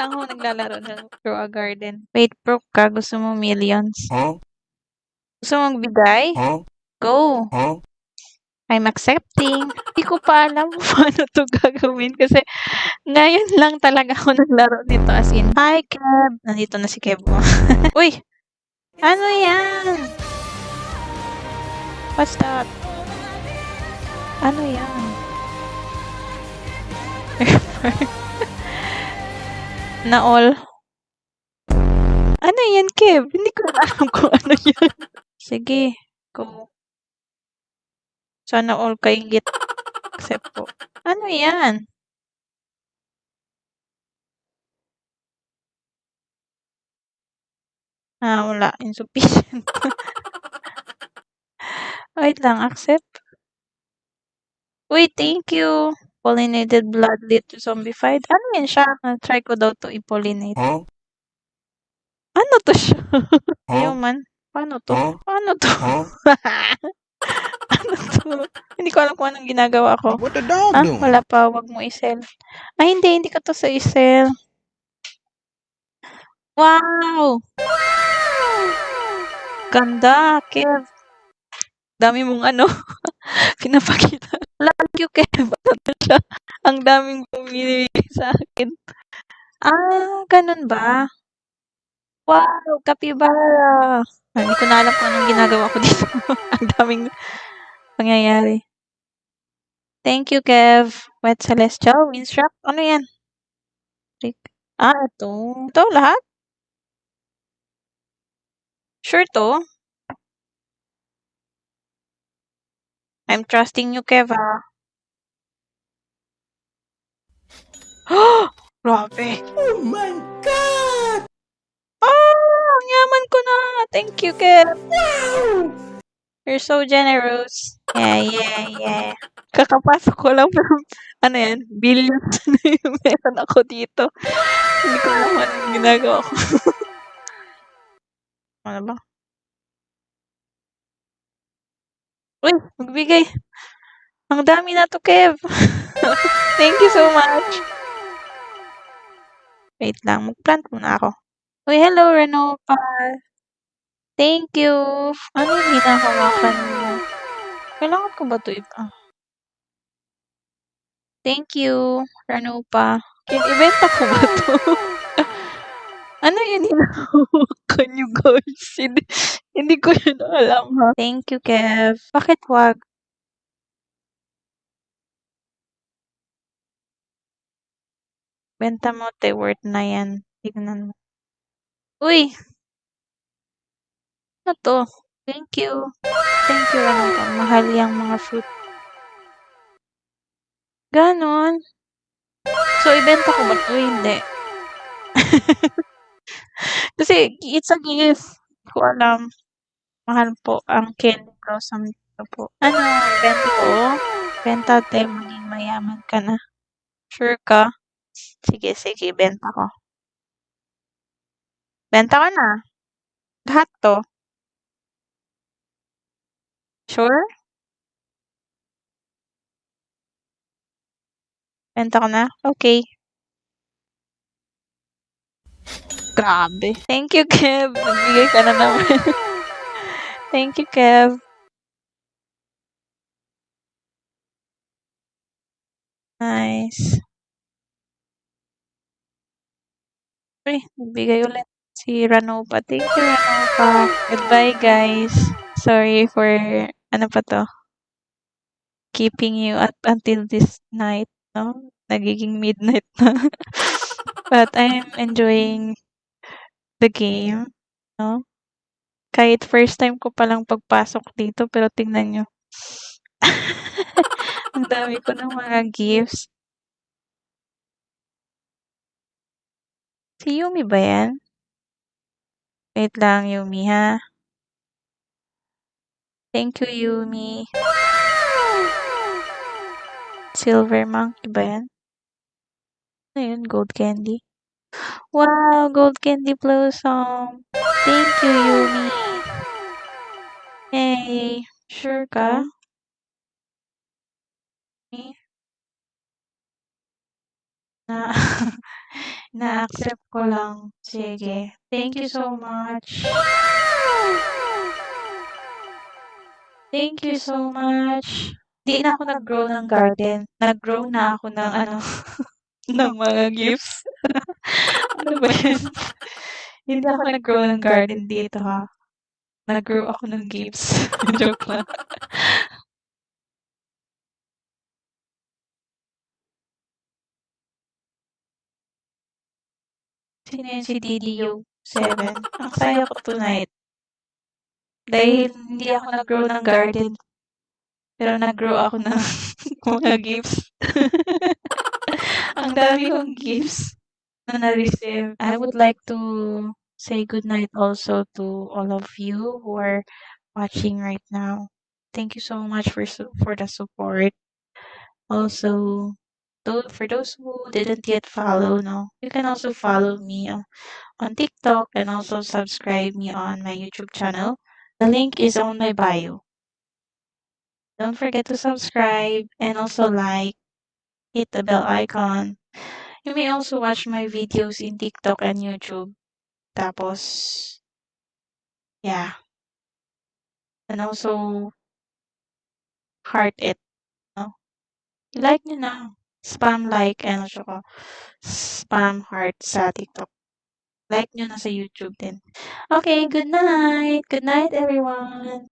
lang ako naglalaro ng Grow a Garden. Wait, broke ka? Gusto mo millions? Gusto mong bigay? Go! I'm accepting. Hindi ko pa alam kung paano 'to gagawin kasi ngayon lang talaga ako naglaro nito as in. Hi, Kev! Nandito na si Kev mo. Uy! Ano yan? What's that? Ano yan? Na all. Ano yan, Kev? Hindi ko na alam kung ano yan. Sige, go. Sana all kainggit. Accept po. Ano yan? Wala. Insufficient. Wait lang, accept. Uy, thank you. Pollinated blood lead to zombified. Ano yan siya? Try ko daw to i-pollinate. Ano to siya? Human? Paano to? Paano to? Ano to? Hindi ko alam kung anong ginagawa ko. What the dog doing? Wala pa. Wag mo i-sell. Ay, hindi ko to sa i-sell. Wow! Ganda, Kev. Dami mong ano, pinapakita. Thank you, Kev. Ano to siya? Ang daming bumili sa akin. Ganun ba? Wow, capybara. Hindi ko na alam kung anong ginagawa ko dito. Ang daming pangyayari. Thank you, Kev. Wet Celestial, Windstrap. Ano yan? Ito. Ito lahat? Sure to? I'm trusting you, Kev, ah. Grabe. Oh my God! Ang yaman ko na. Thank you, Kev. Wow! You're so generous. Yeah. Kakapasok ko lang pero ano yan, billions na yung meron ako dito. Hindi ko alam anong ginagawa ko. Ano ba? Uy, magbigay. Ang dami na to, Kev. Thank you so much. Wait lang, mag-plant muna ako. Uy, hello, Renopa. Thank you. Ano yung hinahawakan mo? Kailangan ko ba ito iba? Thank you, Renopa. Ibenta ko ba ito? Ano yun hinahawakan nyo, guys? Hindi ko yun alam, ha? Thank you, Kev. Bakit wag? Benta mo, te, worth na yan. Tignan mo. Uy! Ano to? Thank you. Thank you, Renopa. Mahal yung mga fruit. Ganon. So, ibenta ko ba ito? Hindi. Kasi, it's a gift. Hindi ko alam. Mahal po ang candy blossom dito po. Ano, benta ko? Benta, te, maging mayaman ka na. Sure ka? Sige, benta ko. Benta ko na. Lahat to. Sure? Benta ko na? Okay. Grabe. Thank you, Kev. Nagbigay ka na naman. Thank you, Kev. Nice. Uy, nagbigay ulit si Ranopa. Thank you, Ranopa. Goodbye, guys. Sorry for, ano pa to? Keeping you up until this night, no? Nagiging midnight na. But I'm enjoying the game, no? Kahit first time ko palang pagpasok dito, pero tingnan nyo. Ang dami ko ng mga gifts. Si Yumi ba yan? Wait lang, Yumi, ha? Thank you, Yumi. Silver monkey ba yan? Ano yun? Gold candy? Wow, gold candy blossom. Thank you, Yumi. Yay. Sure ka? Na na-accept ko lang. Sige. Thank you so much. Thank you so much. 'Di na ako nag-grow ng garden. Nag-grow na ako ng ano, ng mga gifts. Ano ba 'yun? Hindi ako nag-grow ng garden dito, ha. Nag-grow ako ng gifts. Joke lang. Sino 'yun, si DDU7? Ang saya ko tonight. Dahil hindi ako nag-grow ng garden, pero nag-grow ako ng mga gifts. Ang dami kong gifts na na-receive. I would like to say goodnight also to all of you who are watching right now. Thank you so much for the support. Also, for those who didn't yet follow, no, you can also follow me on TikTok and also subscribe me on my YouTube channel. The link is on my bio. Don't forget to subscribe and also like, hit the bell icon. You may also watch my videos in TikTok and YouTube. Tapos, yeah. And also, heart it, no? I-like nyo na. Spam like and also spam heart sa TikTok. Like nyo na sa YouTube din. Okay, good night. Good night, everyone.